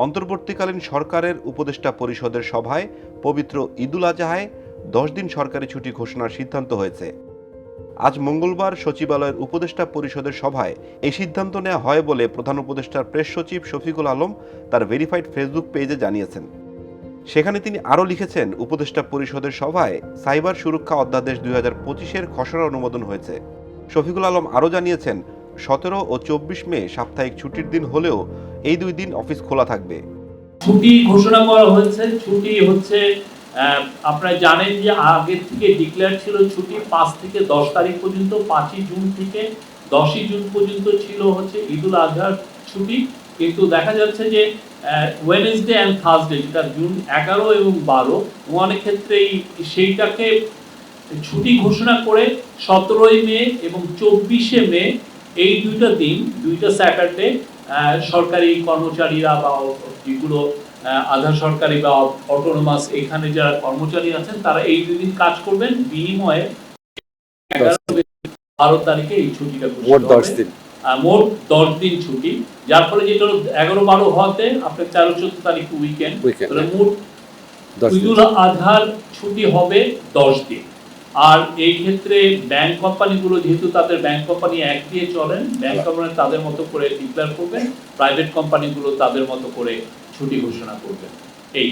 অন্তর্বর্তীকালীন সরকারের উপদেষ্টা পরিষদের সভায় পবিত্র ঈদুল আজহায় 10 দিন সরকারি ছুটি ঘোষণার সিদ্ধান্ত হয়েছে। আজ মঙ্গলবার সচিবালয়ের উপদেষ্টা পরিষদের সভায় এই সিদ্ধান্ত নেওয়া হয় বলে প্রধান উপদেষ্টার প্রেস সচিব শফিকুল আলম তার ভেরিফাইড ফেসবুক পেজে জানিয়েছেন। সেখানে তিনি আরও লিখেছেন, উপদেষ্টা পরিষদের সভায় সাইবার সুরক্ষা অধ্যাদেশ 2025-এর খসড়া অনুমোদন হয়েছে। শফিকুল আলম আরও জানিয়েছেন, 17 ও 24 মে সাপ্তাহিক ছুটির দিন হলেও এই 2 দিন অফিস খোলা থাকবে। ছুটি ঘোষণা করা হয়েছে। ছুটি হচ্ছে আপনারা জানেন যে আগে থেকে ডিক্লেয়ার ছিল ছুটি 5 থেকে 10 তারিখ পর্যন্ত, 5ই জুন থেকে 10ই জুন পর্যন্ত ছিল হচ্ছে ঈদুল আজহার ছুটি। কিন্তু দেখা যাচ্ছে যে ওয়েডনেসডে অ্যান্ড থার্সডে, যেটা জুন 11 এবং 12, অনেক ক্ষেত্রেই সেইটাকে ছুটি ঘোষণা করে 17ই মে এবং 24শে মে এই দুইটা দিন, দুইটা স্যাটারডে সরকারি কর্মচারীরা বা যেগুলো আধা সরকারি বা অটোনোমাস এখানে যারা কর্মচারী আছেন তারা এই 2 দিন কাজ করবেন, বিনিময়ে 11-12 তারিখে এই ছুটিটা মোট 10 দিন, মোট 10 দিন ছুটি, যার ফলে যেটা 11-12 হওয়াতে আপনার 13-14 তারিখ উইকেন্ড, তাহলে মোট ঈদুল আজহার ছুটি হবে 10 দিন। আর এই ক্ষেত্রে ব্যাংক কোম্পানিগুলো যেহেতু তাদের ব্যাংক কোম্পানি এক দিয়ে চলেন, ব্যাংক কোম্পানি তাদের মতো করে ডিক্লেয়ার করবেন, প্রাইভেট কোম্পানিগুলো তাদের মতো করে ছুটি ঘোষণা করবেন। এই